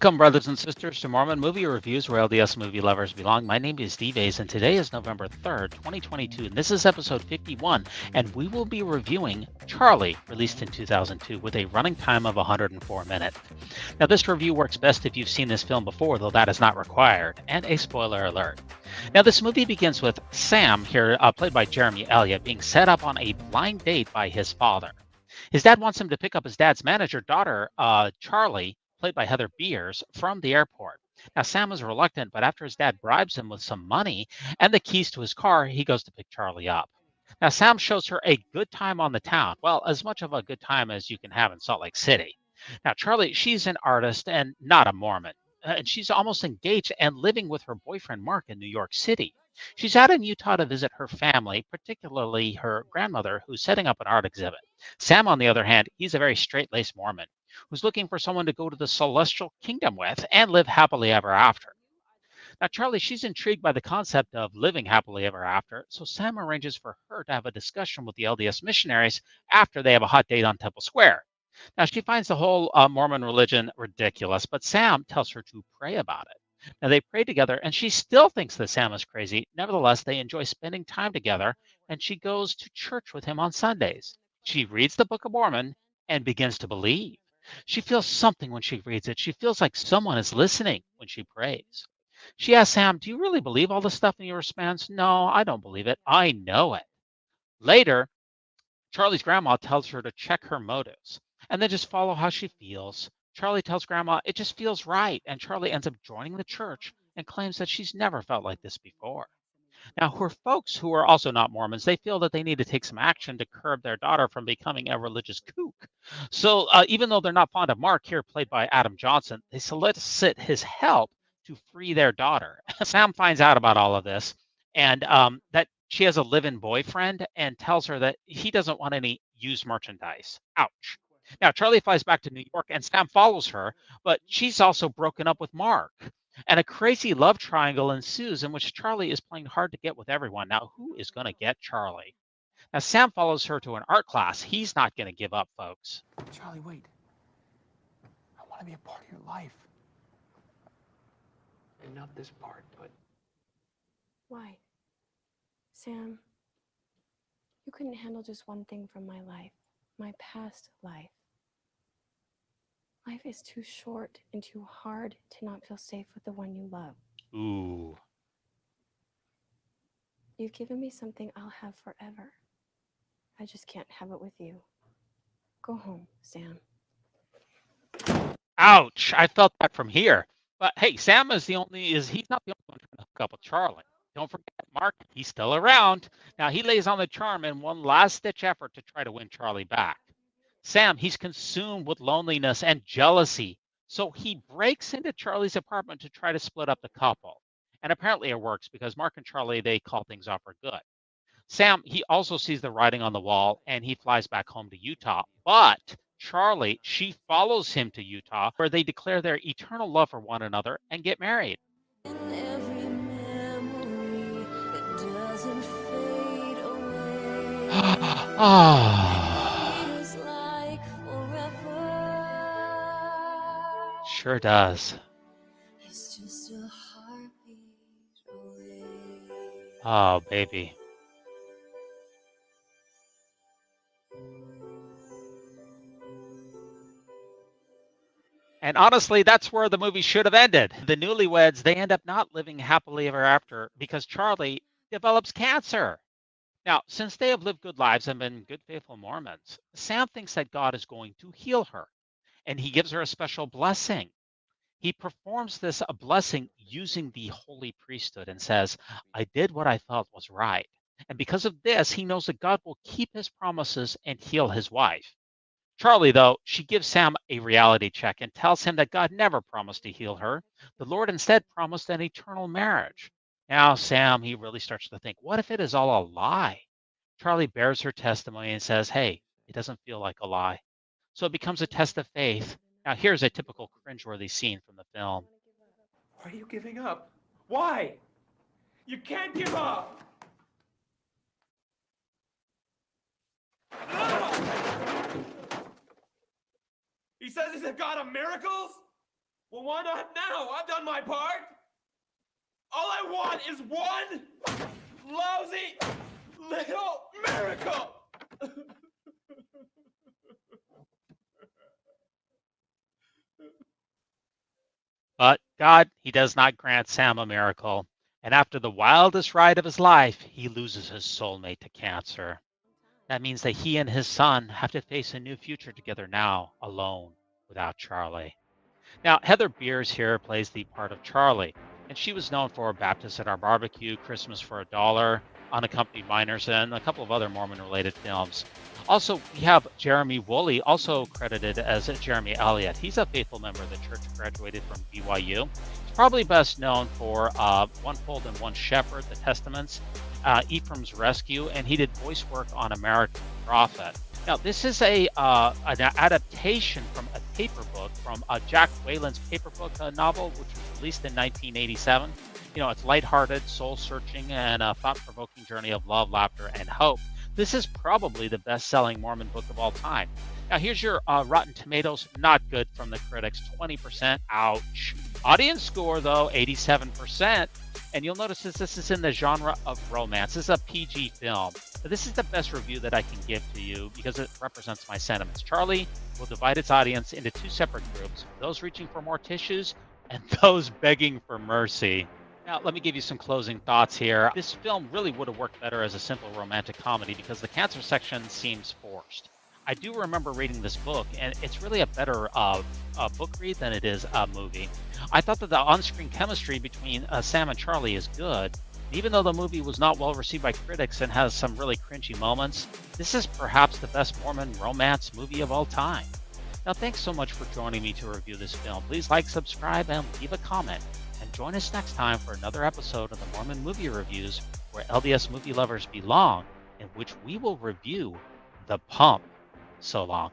Welcome, brothers and sisters, to Mormon Movie Reviews, where LDS movie lovers belong. My name is Steve A's, and today is November 3rd, 2022, and this is episode 51, and we will be reviewing Charly, released in 2002, with a running time of 104 minutes. Now, this review works best if you've seen this film before, though that is not required, and a spoiler alert. Now, this movie begins with Sam, here played by Jeremy Elliott, being set up on a blind date by his father. His dad wants him to pick up his dad's manager daughter, Charly, played by Heather Beers, from the airport. Now, Sam is reluctant, but after his dad bribes him with some money and the keys to his car, he goes to pick Charly up. Now, Sam shows her a good time on the town. Well, as much of a good time as you can have in Salt Lake City. Now, Charly, she's an artist and not a Mormon. And she's almost engaged and living with her boyfriend, Mark, in New York City. She's out in Utah to visit her family, particularly her grandmother, who's setting up an art exhibit. Sam, on the other hand, he's a very straight-laced Mormon who's looking for someone to go to the celestial kingdom with and live happily ever after. Now, Charly, she's intrigued by the concept of living happily ever after, so Sam arranges for her to have a discussion with the LDS missionaries after they have a hot date on Temple Square. Now, she finds the whole Mormon religion ridiculous, but Sam tells her to pray about it. Now, they pray together, and she still thinks that Sam is crazy. Nevertheless, they enjoy spending time together, and she goes to church with him on Sundays. She reads the Book of Mormon and begins to believe. She feels something when she reads it. She feels like someone is listening when she prays. She asks Sam, "Do you really believe all this stuff?" And he responds, "No, I don't believe it. I know it." Later, Charly's grandma tells her to check her motives and then just follow how she feels. Charly tells grandma it just feels right, and Charly ends up joining the church and claims that she's never felt like this before. Now, her folks, who are also not Mormons, they feel that they need to take some action to curb their daughter from becoming a religious kook. So, even though they're not fond of Mark, here played by Adam Johnson, they solicit his help to free their daughter. Sam finds out about all of this and that she has a live-in boyfriend and tells her that he doesn't want any used merchandise. Ouch. Now, Charly flies back to New York and Sam follows her, but she's also broken up with Mark. And a crazy love triangle ensues in which Charly is playing hard to get with everyone. Now, who is going to get Charly? Now, Sam follows her to an art class. He's not going to give up, folks. Charly, wait. I want to be a part of your life. And not this part, but... Why? Sam, you couldn't handle just one thing from my life, my past life. Life is too short and too hard to not feel safe with the one you love. Ooh. You've given me something I'll have forever. I just can't have it with you. Go home, Sam. Ouch. I felt that from here. But hey, Sam is he's not the only one trying to hook up with Charly. Don't forget Mark, he's still around. Now he lays on the charm in one last ditch effort to try to win Charly back. Sam, he's consumed with loneliness and jealousy. So he breaks into Charly's apartment to try to split up the couple. And apparently it works because Mark and Charly, they call things off for good. Sam, he also sees the writing on the wall and he flies back home to Utah. But Charly, she follows him to Utah where they declare their eternal love for one another and get married. Sure does. Oh, baby. And honestly, that's where the movie should have ended. The newlyweds, they end up not living happily ever after because Charly develops cancer. Now, since they have lived good lives and been good, faithful Mormons, Sam thinks that God is going to heal her, and he gives her a special blessing. He performs this a blessing using the holy priesthood and says, "I did what I felt was right." And because of this, he knows that God will keep his promises and heal his wife. Charly, though, she gives Sam a reality check and tells him that God never promised to heal her. The Lord instead promised an eternal marriage. Now, Sam, he really starts to think, what if it is all a lie? Charly bears her testimony and says, hey, it doesn't feel like a lie. So it becomes a test of faith. Now, here's a typical cringeworthy scene from the film. Why are you giving up? Why? You can't give up! He says he's a God of miracles? Well, why not now? I've done my part. All I want is one lousy little miracle. But God, he does not grant Sam a miracle. And after the wildest ride of his life, he loses his soulmate to cancer. That means that he and his son have to face a new future together now, alone, without Charly. Now, Heather Beers here plays the part of Charly, and she was known for Baptist at Our Barbecue, Christmas for a Dollar, Unaccompanied Minors, and a couple of other Mormon-related films. Also, we have Jeremy Woolley, also credited as Jeremy Elliott. He's a faithful member of the church, graduated from BYU. He's probably best known for One Fold and One Shepherd, The Testaments, Ephraim's Rescue, and he did voice work on American Prophet. Now, this is an adaptation from a paper book, from Jack Weyland's paper book novel, which was released in 1987. It's lighthearted, soul-searching, and a thought-provoking journey of love, laughter, and hope. This is probably the best-selling Mormon book of all time. Now, here's your Rotten Tomatoes, not good from the critics, 20%, ouch. Audience score, though, 87%. And you'll notice this is in the genre of romance. This is a PG film. But this is the best review that I can give to you because it represents my sentiments. Charly will divide its audience into two separate groups, those reaching for more tissues and those begging for mercy. Now, let me give you some closing thoughts here. This film really would have worked better as a simple romantic comedy because the cancer section seems forced. I do remember reading this book, and it's really a better book read than it is a movie. I thought that the on-screen chemistry between Sam and Charly is good. Even though the movie was not well received by critics and has some really cringy moments, this is perhaps the best Mormon romance movie of all time. Now, thanks so much for joining me to review this film. Please like, subscribe, and leave a comment. And join us next time for another episode of the Mormon Movie Reviews, where LDS movie lovers belong, in which we will review The Pump. So long.